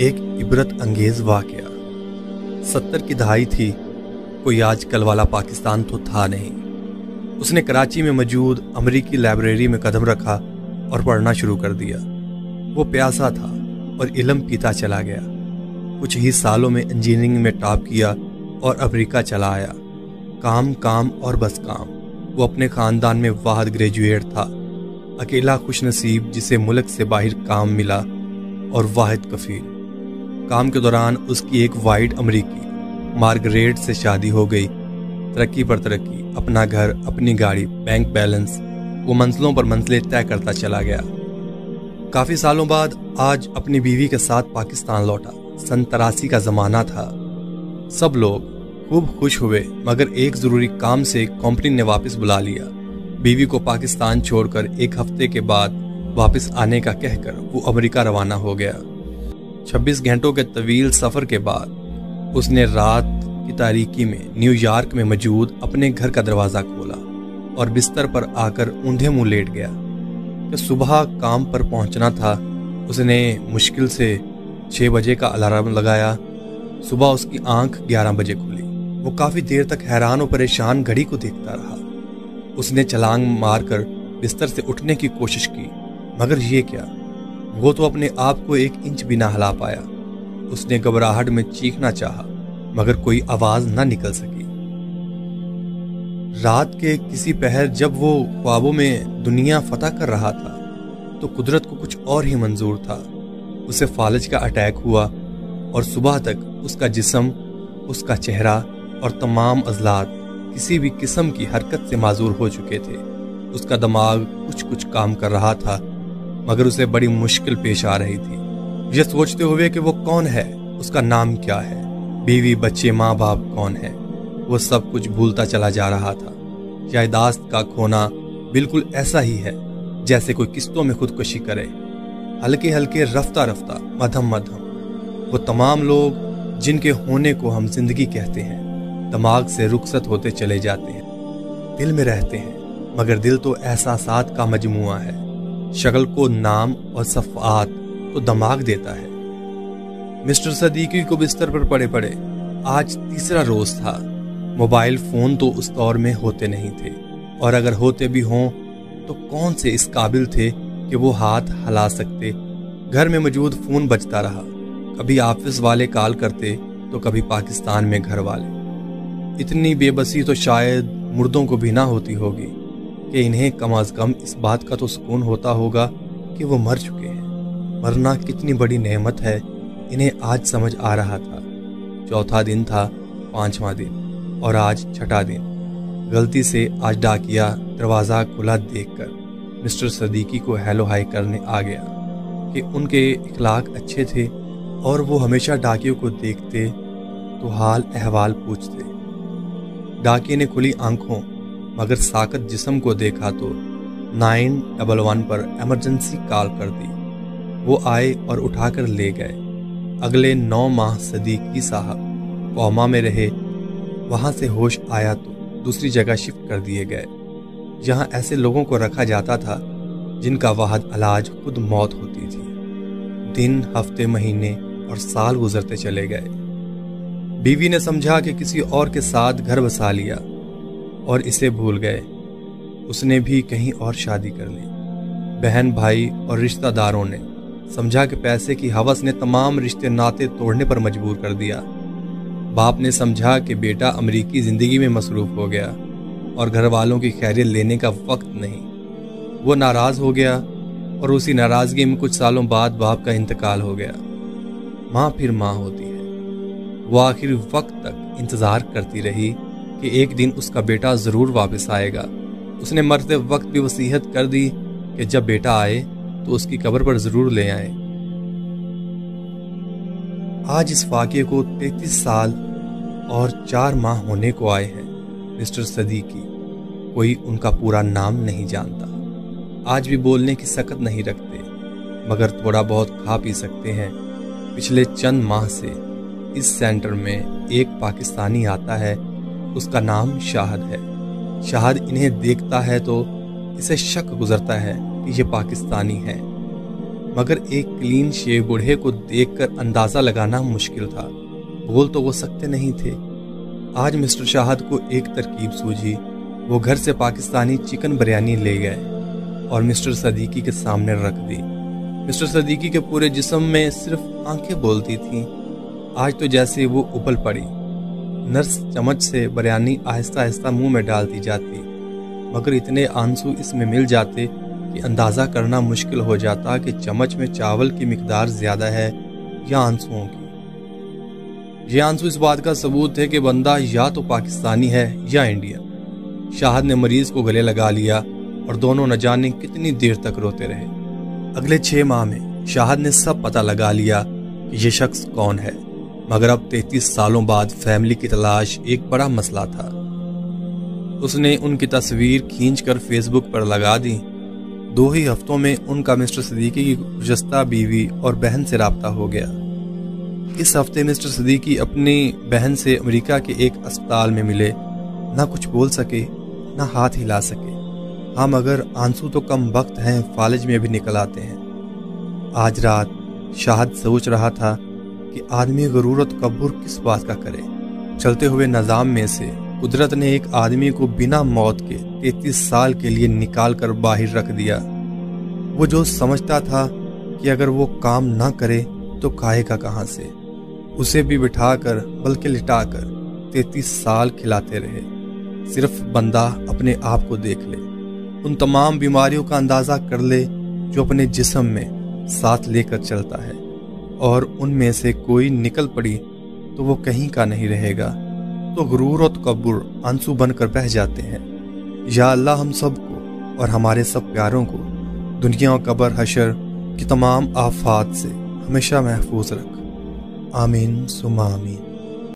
ایک عبرت انگیز واقعہ۔ 70 کی دہائی تھی، کوئی آج کل والا پاکستان تو تھا نہیں۔ اس نے کراچی میں موجود امریکی لائبریری میں قدم رکھا اور پڑھنا شروع کر دیا۔ وہ پیاسا تھا اور علم پیتا چلا گیا۔ کچھ ہی سالوں میں انجینئرنگ میں ٹاپ کیا اور امریکہ چلا آیا۔ کام کام اور بس کام۔ وہ اپنے خاندان میں واحد گریجویٹ تھا، اکیلا خوش نصیب جسے ملک سے باہر کام ملا، اور واحد کفیل۔ کام کے دوران اس کی ایک وائٹ امریکی مارگریٹ سے شادی ہو گئی۔ ترقی پر ترقی، اپنا گھر، اپنی گاڑی، بینک بیلنس، وہ منزلوں پر منزلیں طے کرتا چلا گیا۔ کافی سالوں بعد آج اپنی بیوی کے ساتھ پاکستان لوٹا۔ 83 کا زمانہ تھا۔ سب لوگ خوب خوش ہوئے، مگر ایک ضروری کام سے کمپنی نے واپس بلا لیا۔ بیوی کو پاکستان چھوڑ کر ایک ہفتے کے بعد واپس آنے کا کہہ کر وہ امریکہ روانہ ہو گیا۔ 26 گھنٹوں کے طویل سفر کے بعد اس نے رات کی تاریکی میں نیو یارک میں موجود اپنے گھر کا دروازہ کھولا اور بستر پر آ کر اوندھے منہ لیٹ گیا کہ صبح کام پر پہنچنا تھا۔ اس نے مشکل سے 6 بجے کا الارم لگایا۔ صبح اس کی آنکھ 11 بجے کھلی۔ وہ کافی دیر تک حیران و پریشان گھڑی کو دیکھتا رہا۔ اس نے چھلانگ مار کر بستر سے اٹھنے کی کوشش کی، مگر یہ کیا، وہ تو اپنے آپ کو 1 انچ بھی نہ ہلا پایا۔ اس نے گھبراہٹ میں چیخنا چاہا، مگر کوئی آواز نہ نکل سکی۔ رات کے کسی پہر جب وہ خوابوں میں دنیا فتح کر رہا تھا تو قدرت کو کچھ اور ہی منظور تھا۔ اسے فالج کا اٹیک ہوا اور صبح تک اس کا جسم، اس کا چہرہ اور تمام عضلات کسی بھی قسم کی حرکت سے معذور ہو چکے تھے۔ اس کا دماغ کچھ کام کر رہا تھا، مگر اسے بڑی مشکل پیش آ رہی تھی، یہ سوچتے ہوئے کہ وہ کون ہے، اس کا نام کیا ہے، بیوی، بچے، ماں باپ کون ہے۔ وہ سب کچھ بھولتا چلا جا رہا تھا۔ یادداشت کا کھونا بالکل ایسا ہی ہے جیسے کوئی قسطوں میں خودکشی کرے، ہلکے ہلکے، رفتہ رفتہ، مدھم مدھم۔ وہ تمام لوگ جن کے ہونے کو ہم زندگی کہتے ہیں دماغ سے رخصت ہوتے چلے جاتے ہیں، دل میں رہتے ہیں، مگر دل تو احساسات کا مجموعہ ہے۔ شکل کو نام اور صفحات تو دماغ دیتا ہے۔ مسٹر صدیقی کو بستر پر پڑے پڑے آج تیسرا روز تھا۔ موبائل فون تو اس دور میں ہوتے نہیں تھے، اور اگر ہوتے بھی ہوں تو کون سے اس قابل تھے کہ وہ ہاتھ ہلا سکتے۔ گھر میں موجود فون بجتا رہا، کبھی آفس والے کال کرتے تو کبھی پاکستان میں گھر والے۔ اتنی بے بسی تو شاید مردوں کو بھی نہ ہوتی ہوگی کہ انہیں کم از کم اس بات کا تو سکون ہوتا ہوگا کہ وہ مر چکے ہیں۔ مرنا کتنی بڑی نعمت ہے، انہیں آج سمجھ آ رہا تھا۔ 4تھا دن تھا، 5واں دن، اور آج 6ٹھا دن۔ غلطی سے آج ڈاکیا دروازہ کھلا دیکھ کر مسٹر صدیقی کو ہیلو ہائی کرنے آ گیا کہ ان کے اخلاق اچھے تھے اور وہ ہمیشہ ڈاکیوں کو دیکھتے تو حال احوال پوچھتے۔ ڈاکیے نے کھلی آنکھوں مگر ساکت جسم کو دیکھا تو 911 پر ایمرجنسی کال کر دی۔ وہ آئے اور اٹھا کر لے گئے۔ اگلے 9 ماہ صدیقی صاحب کوما میں رہے۔ وہاں سے ہوش آیا تو دوسری جگہ شفٹ کر دیے گئے، جہاں ایسے لوگوں کو رکھا جاتا تھا جن کا واحد علاج خود موت ہوتی تھی۔ دن، ہفتے، مہینے اور سال گزرتے چلے گئے۔ بیوی نے سمجھا کہ کسی اور کے ساتھ گھر بسا لیا اور اسے بھول گئے۔ اس نے بھی کہیں اور شادی کر لی۔ بہن، بھائی اور رشتہ داروں نے سمجھا کہ پیسے کی ہوس نے تمام رشتے ناطے توڑنے پر مجبور کر دیا۔ باپ نے سمجھا کہ بیٹا امریکی زندگی میں مصروف ہو گیا اور گھر والوں کی خیریت لینے کا وقت نہیں۔ وہ ناراض ہو گیا اور اسی ناراضگی میں کچھ سالوں بعد باپ کا انتقال ہو گیا۔ ماں پھر ماں ہوتی ہے۔ وہ آخری وقت تک انتظار کرتی رہی کہ ایک دن اس کا بیٹا ضرور واپس آئے گا۔ اس نے مرتے وقت بھی وصیت کر دی کہ جب بیٹا آئے تو اس کی قبر پر ضرور لے آئیں۔ آج اس واقعے کو 33 سال اور 4 ماہ ہونے کو آئے ہیں۔ مسٹر صدیقی، کوئی ان کا پورا نام نہیں جانتا۔ آج بھی بولنے کی سکت نہیں رکھتے، مگر تھوڑا بہت کھا پی سکتے ہیں۔ پچھلے چند ماہ سے اس سینٹر میں ایک پاکستانی آتا ہے، اس کا نام شاہد ہے۔ شاہد انہیں دیکھتا ہے تو اسے شک گزرتا ہے کہ یہ پاکستانی ہے۔ مگر ایک کلین شیو بوڑھے کو دیکھ کر اندازہ لگانا مشکل تھا۔ بول تو وہ سکتے نہیں تھے۔ آج مسٹر شاہد کو ایک ترکیب سوجھی۔ وہ گھر سے پاکستانی چکن بریانی لے گئے اور مسٹر صدیقی کے سامنے رکھ دی۔ مسٹر صدیقی کے پورے جسم میں صرف آنکھیں بولتی تھیں۔ آج تو جیسے وہ ابل پڑی۔ نرس چمچ سے بریانی آہستہ آہستہ منہ میں ڈالتی جاتی، مگر اتنے آنسو اس میں مل جاتے کہ اندازہ کرنا مشکل ہو جاتا کہ چمچ میں چاول کی مقدار زیادہ ہے یا آنسوؤں کی۔ یہ آنسو اس بات کا ثبوت ہے کہ بندہ یا تو پاکستانی ہے یا انڈین۔ شاہد نے مریض کو گلے لگا لیا اور دونوں نہ جانے کتنی دیر تک روتے رہے۔ اگلے 6 ماہ میں شاہد نے سب پتہ لگا لیا کہ یہ شخص کون ہے، مگر اب 33 سالوں بعد فیملی کی تلاش ایک بڑا مسئلہ تھا۔ اس نے ان کی تصویر کھینچ کر فیس بک پر لگا دی۔ 2 ہی ہفتوں میں ان کا مسٹر صدیقی کی گزشتہ بیوی اور بہن سے رابطہ ہو گیا۔ اس ہفتے مسٹر صدیقی اپنی بہن سے امریکہ کے ایک اسپتال میں ملے۔ نہ کچھ بول سکے، نہ ہاتھ ہلا سکے۔ ہاں مگر آنسو تو کم وقت ہیں، فالج میں بھی نکل آتے ہیں۔ آج رات شاہد سوچ رہا تھا کہ آدمی غرور و تکبر کس بات کا کرے۔ چلتے ہوئے نظام میں سے قدرت نے ایک آدمی کو بنا موت کے 33 سال کے لیے نکال کر باہر رکھ دیا۔ وہ جو سمجھتا تھا کہ اگر وہ کام نہ کرے تو کھائے گا کہاں سے، اسے بھی بٹھا کر بلکہ لٹا کر 33 سال کھلاتے رہے۔ صرف بندہ اپنے آپ کو دیکھ لے، ان تمام بیماریوں کا اندازہ کر لے جو اپنے جسم میں ساتھ لے کر چلتا ہے، اور ان میں سے کوئی نکل پڑی تو وہ کہیں کا نہیں رہے گا، تو غرور و تکبر آنسو بن کر بہہ جاتے ہیں۔ یا اللہ ہم سب کو اور ہمارے سب پیاروں کو دنیا و قبر حشر کی تمام آفات سے ہمیشہ محفوظ رکھ۔ آمین ثم آمین۔